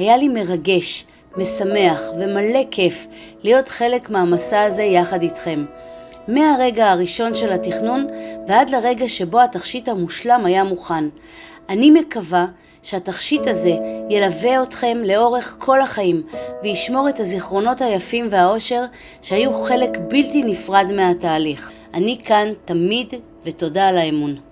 היה לי מרגש, משמח ומלא כיף להיות חלק מהמסע הזה יחד איתכם. מהרגע הראשון של התכנון ועד לרגע שבו התכשיט המושלם היה מוכן. אני מקווה שהתכשיט הזה ילווה אתכם לאורך כל החיים וישמור את הזיכרונות היפים והאושר שהיו חלק בלתי נפרד מהתהליך. אני כאן תמיד ותודה על האמון.